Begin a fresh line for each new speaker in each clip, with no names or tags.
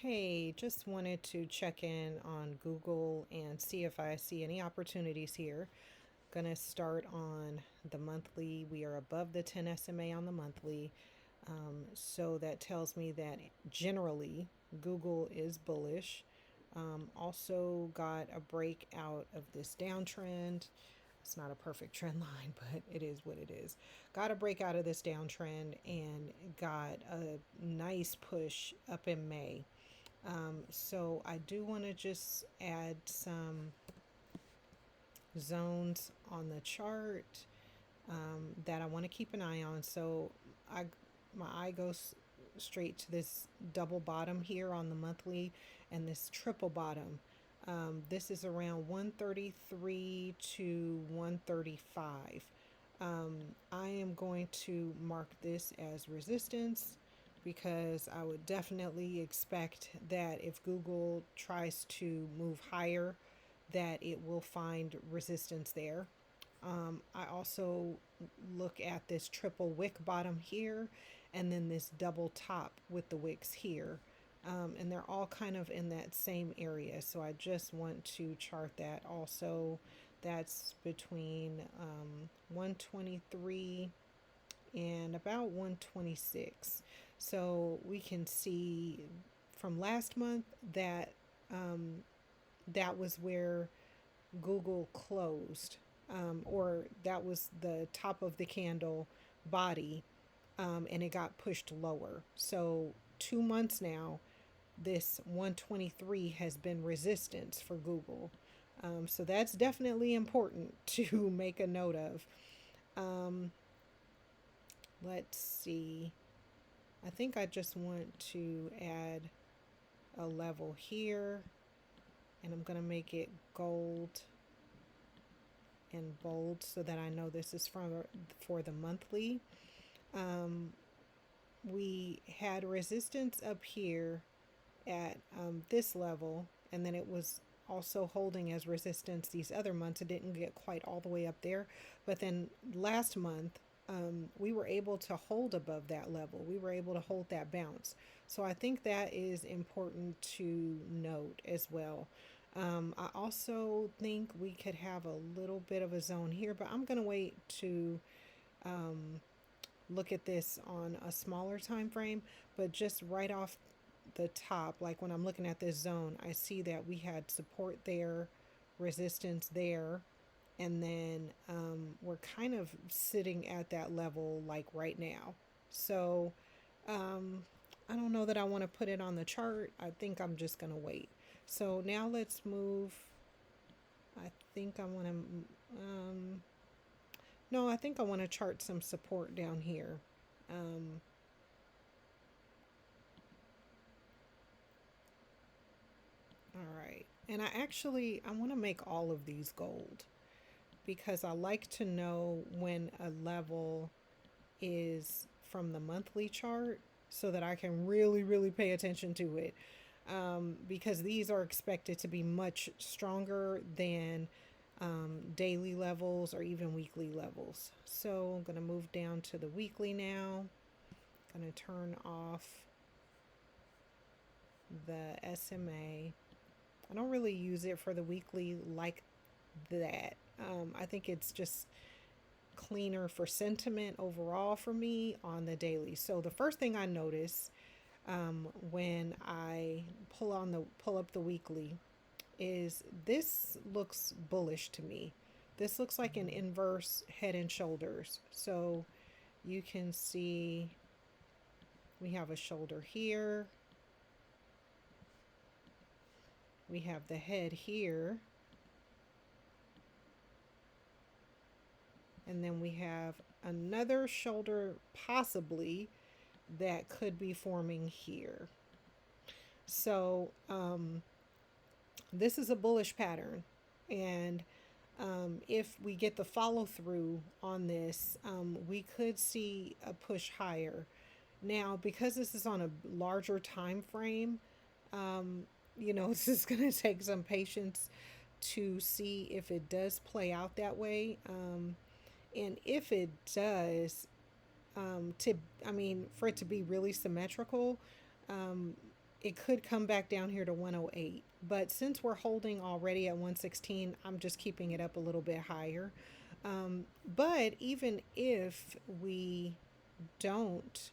Hey, just wanted to check in on Google and see if I see any opportunities here. Gonna start on the monthly. We are above the 10 SMA on the monthly. So that tells me that generally Google is bullish. Also got a break out of this downtrend. It's not a perfect trend line, but it is what it is. Got a break out of this downtrend and got a nice push up in May. So I do want to just add some zones on the chart that I want to keep an eye on. So I my eye goes straight to this double bottom here on the monthly and this triple bottom. This is around 133 to 135. I am going to mark this as resistance because I would definitely expect that if Google tries to move higher, that it will find resistance there. I also look at this triple wick bottom here and then this double top with the wicks here. And they're all kind of in that same area. So I just want to chart that also. That's between 123 and about 126. So we can see from last month that that was where Google closed, or that was the top of the candle body, and it got pushed lower. So 2 months now, this 123 has been resistance for Google. So that's definitely important to make a note of. Um, let's see. I think I just want to add a level here, and I'm going to make it gold and bold so that I know this is for the monthly. Um, we had resistance up here at this level, and then it was also holding as resistance these other months. It didn't get quite all the way up there, but then last month we were able to hold above that level. We were able to hold that bounce. So I think that is important to note as well. I also think we could have a little bit of a zone here, but I'm going to wait to um, look at this on a smaller time frame. But just right off the top, like when I'm looking at this zone, I see that we had support there, resistance there, and then we're kind of sitting at that level like right now. So um, I don't know that I want to put it on the chart. I think I'm just going to wait. So now let's move. I think I want to, no, I think I want to chart some support down here. Um, all right. And I want to make all of these gold because I like to know when a level is from the monthly chart so that I can really, really pay attention to it. Because these are expected to be much stronger than daily levels or even weekly levels. So I'm going to move down to the weekly now. Going to turn off the SMA. I don't really use it for the weekly like that. I think it's just cleaner for sentiment overall for me on the daily. So the first thing I notice when I pull up the weekly is this looks bullish to me. This looks like an inverse head and shoulders. So you can see we have a shoulder here. We have the head here. And then we have another shoulder possibly that could be forming here. So this is a bullish pattern. And if we get the follow through on this, we could see a push higher. Now, because this is on a larger time frame, this is going to take some patience to see if it does play out that way. And if it does, for it to be really symmetrical, it could come back down here to 108. But since we're holding already at 116, I'm just keeping it up a little bit higher. But even if we don't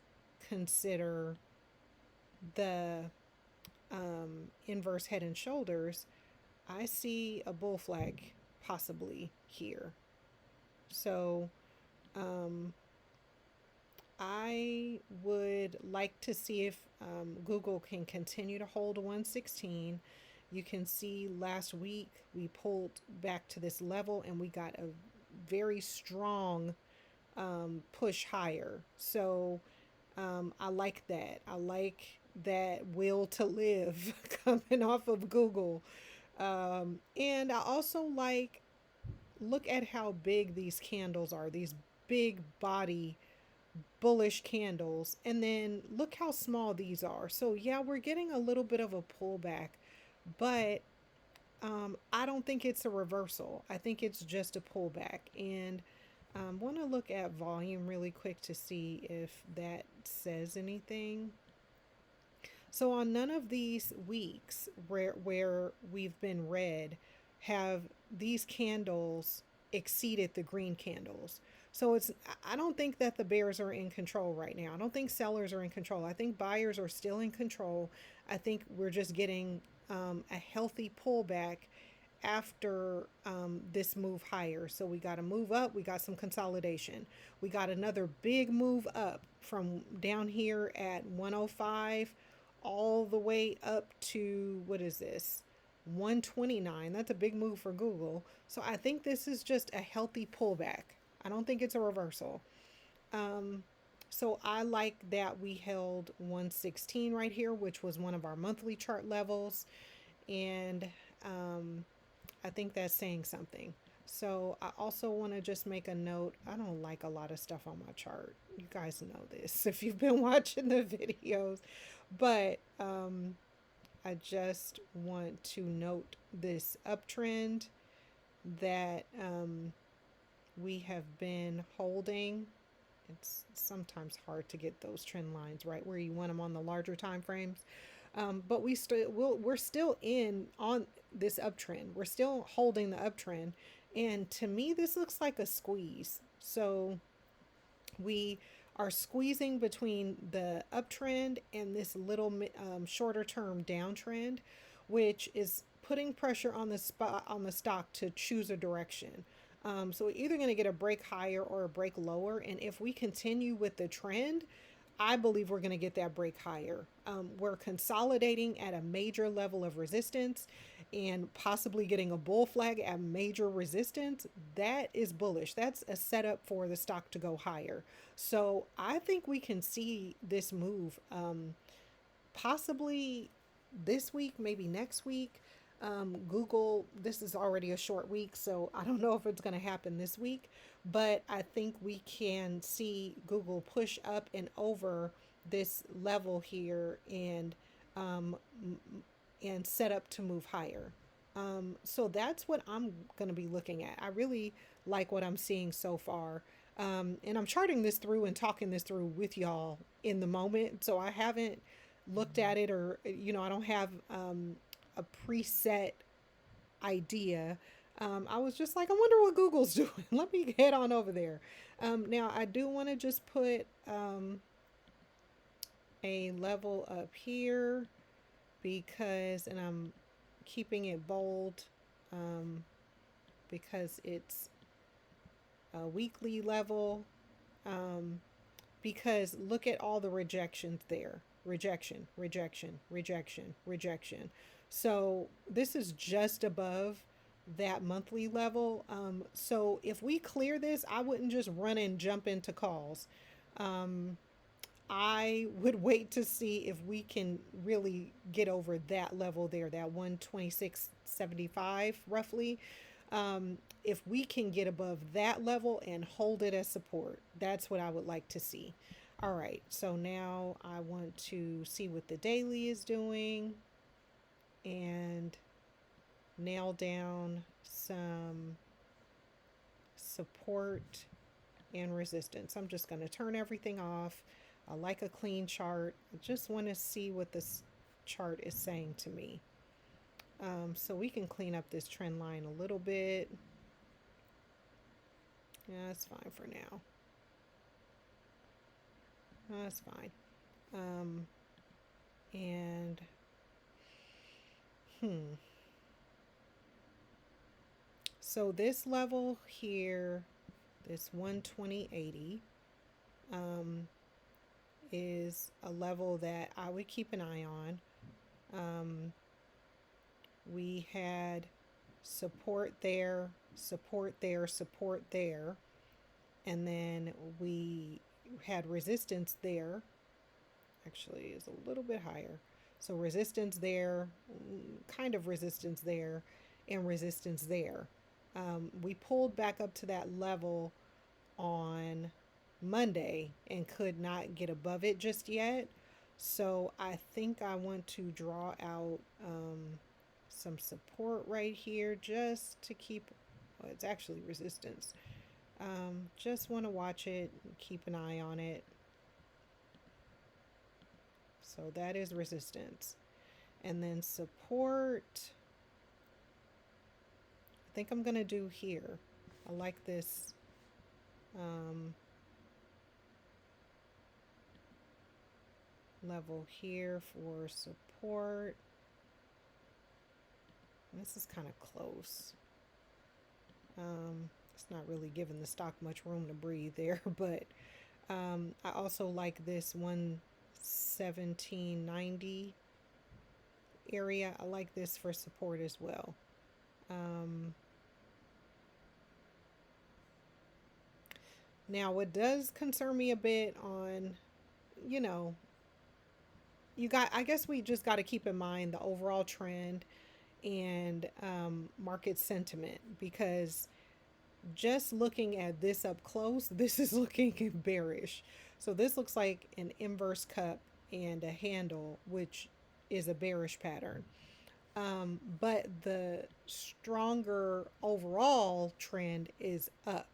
consider the inverse head and shoulders, I see a bull flag possibly here. So um, I would like to see if Google can continue to hold 116. You can see last week we pulled back to this level and we got a very strong push higher. So I like that. I like that will to live coming off of Google. And I also like, look at how big these candles are, these big body bullish candles. And then look how small these are. So, yeah, we're getting a little bit of a pullback, but I don't think it's a reversal. I think it's just a pullback. And want to look at volume really quick to see if that says anything. So on none of these weeks where we've been red have these candles exceeded the green candles. So it's, I don't think that the bears are in control right now. I don't think sellers are in control. I think buyers are still in control. I think we're just getting a healthy pullback after this move higher. So we got a move up, we got some consolidation. We got another big move up from down here at 105 all the way up to, what is this? 129. That's a big move for Google. So I think this is just a healthy pullback. I don't think it's a reversal. Um, so I like that we held 116 right here, which was one of our monthly chart levels. And I think that's saying something. So I also want to just make a note. I don't like a lot of stuff on my chart. You guys know this if you've been watching the videos. But I just want to note this uptrend that we have been holding. It's sometimes hard to get those trend lines right where you want them on the larger time frames. But we're still in on this uptrend. We're still holding the uptrend, and to me, this looks like a squeeze. So we are squeezing between the uptrend and this little shorter term downtrend, which is putting pressure on the spot on the stock to choose a direction. So we're either going to get a break higher or a break lower, and if we continue with the trend, I believe we're going to get that break higher. We're consolidating at a major level of resistance and possibly getting a bull flag at major resistance. That is bullish. That's a setup for the stock to go higher. So I think we can see this move possibly this week, maybe next week. Google, this is already a short week, so I don't know if it's going to happen this week, but I think we can see Google push up and over this level here um, and set up to move higher. So that's what I'm going to be looking at. I really like what I'm seeing so far. And I'm charting this through and talking this through with y'all in the moment. So I haven't looked at it, or, I don't have a preset idea. I was just like, I wonder what Google's doing. Let me head on over there. Now, I do want to just put a level up here because, and I'm keeping it bold because it's a weekly level. Because look at all the rejections there. Rejection, rejection, rejection, rejection. So this is just above that monthly level. So if we clear this, I wouldn't just run and jump into calls. I would wait to see if we can really get over that level there, that 126.75 roughly. If we can get above that level and hold it as support, that's what I would like to see. All right, so now I want to see what the daily is doing and nail down some support and resistance. I'm just going to turn everything off. I like a clean chart. I just want to see what this chart is saying to me. So we can clean up this trend line a little bit. Yeah, that's fine for now. That's fine. Um, and so this level here, this 120.80, um, is a level that I would keep an eye on. We had support there, support there, support there, and then we had resistance there. Actually, is a little bit higher. So resistance there, kind of resistance there, and resistance there. We pulled back up to that level on Monday and could not get above it just yet. So I think I want to draw out some support right here just to keep, well, it's actually resistance. Just want to watch it, keep an eye on it. So that is resistance. And then support, I think I'm going to do here. I like this. Level here for support. This is kind of close. It's not really giving the stock much room to breathe there, but I also like this 117.90 area. I like this for support as well. Now, what does concern me a bit on, you know, I guess we just got to keep in mind the overall trend and market sentiment, because just looking at this up close, this is looking bearish. So this looks like an inverse cup and a handle, which is a bearish pattern. But the stronger overall trend is up.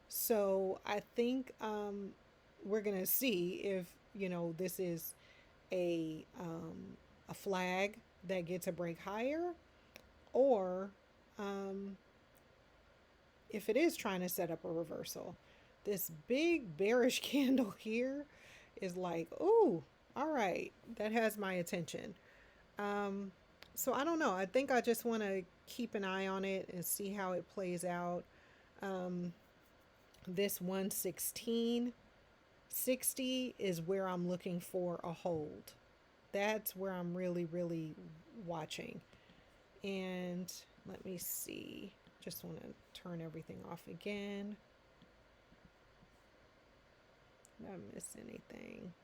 So I think we're going to see if, this is a flag that gets a break higher, or if it is trying to set up a reversal. This big bearish candle here is like, ooh, all right, that has my attention. So I don't know. I think I just want to keep an eye on it and see how it plays out. This 116.60 is where I'm looking for a hold. That's where I'm really, really watching. And let me see. Just want to turn everything off again. Did I miss anything?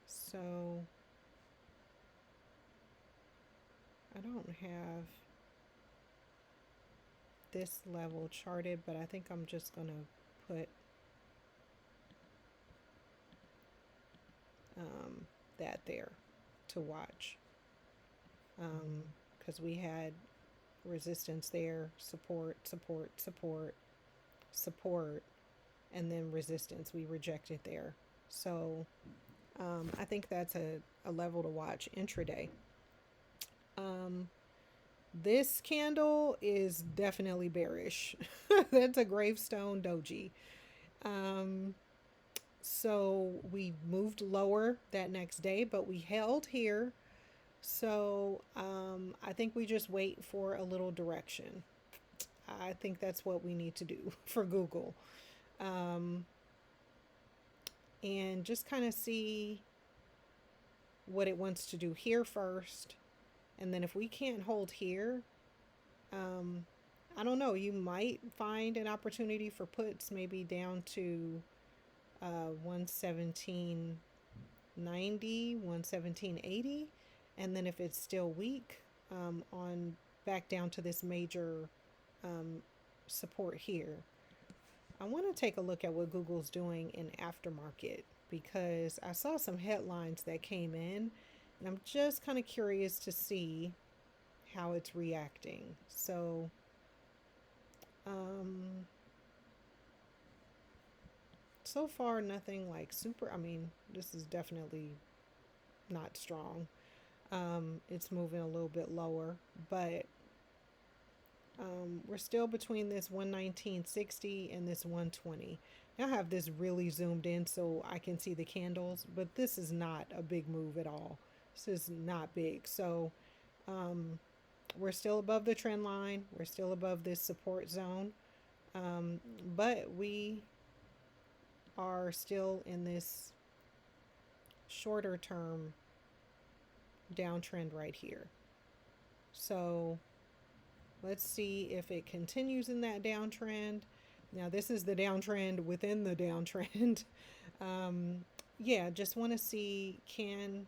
So I don't have this level charted, but I think I'm just going to put that there to watch, because we had resistance there, support, support, support, support, and then resistance. We rejected there. So I think that's a level to watch intraday. This candle is definitely bearish. That's a gravestone doji. So we moved lower that next day, but we held here. So I think we just wait for a little direction. I think that's what we need to do for Google. And just kind of see what it wants to do here first. And then if we can't hold here, I don't know, you might find an opportunity for puts maybe down to 117.90, 117.80. And then if it's still weak, on back down to this major support here. I want to take a look at what Google's doing in aftermarket, because I saw some headlines that came in, and I'm just kind of curious to see how it's reacting. So, so far, nothing like super. I mean, this is definitely not strong. It's moving a little bit lower, but we're still between this 119.60 and this 120. Now I have this really zoomed in so I can see the candles, but this is not a big move at all. This is not big. So um, we're still above the trend line. We're still above this support zone. Um, but we are still in this shorter term downtrend right here. So let's see if it continues in that downtrend. Now, this is the downtrend within the downtrend. um, yeah, just want to see, can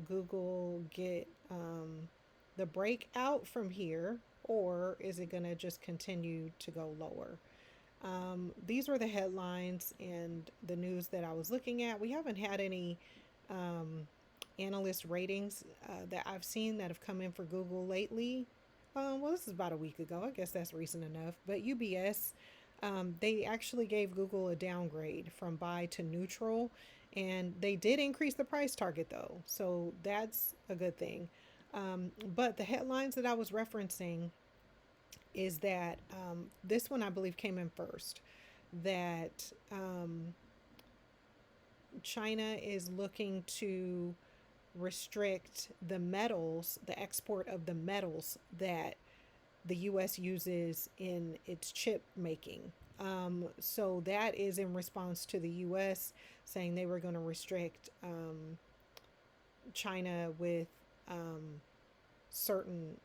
Google get the breakout from here, or is it going to just continue to go lower? These were the headlines and the news that I was looking at. We haven't had any um, analyst ratings that I've seen that have come in for Google lately. Well, this is about a week ago. I guess that's recent enough. But UBS, they actually gave Google a downgrade from buy to neutral, and they did increase the price target though, so that's a good thing. But the headlines that I was referencing is that this one I believe came in first. That China is looking to restrict the metals, the export of the metals that the U.S. uses in its chip making. So that is in response to the U.S. saying they were going to restrict China with certain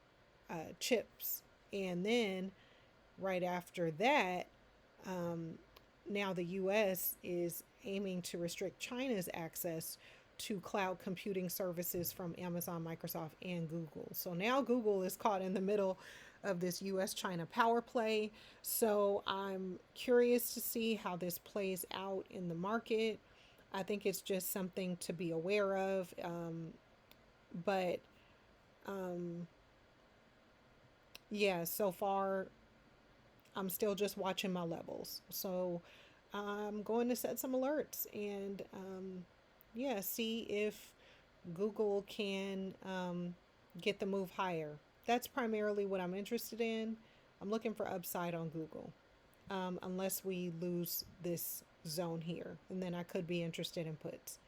chips. And then right after that, um, now the US is aiming to restrict China's access to cloud computing services from Amazon, Microsoft, and Google. So now Google is caught in the middle of this US China power play. So I'm curious to see how this plays out in the market. I think it's just something to be aware of. But um, yeah, so far I'm still just watching my levels. So I'm going to set some alerts and yeah, see if Google can get the move higher. That's primarily what I'm interested in. I'm looking for upside on Google, unless we lose this zone here, and then I could be interested in puts.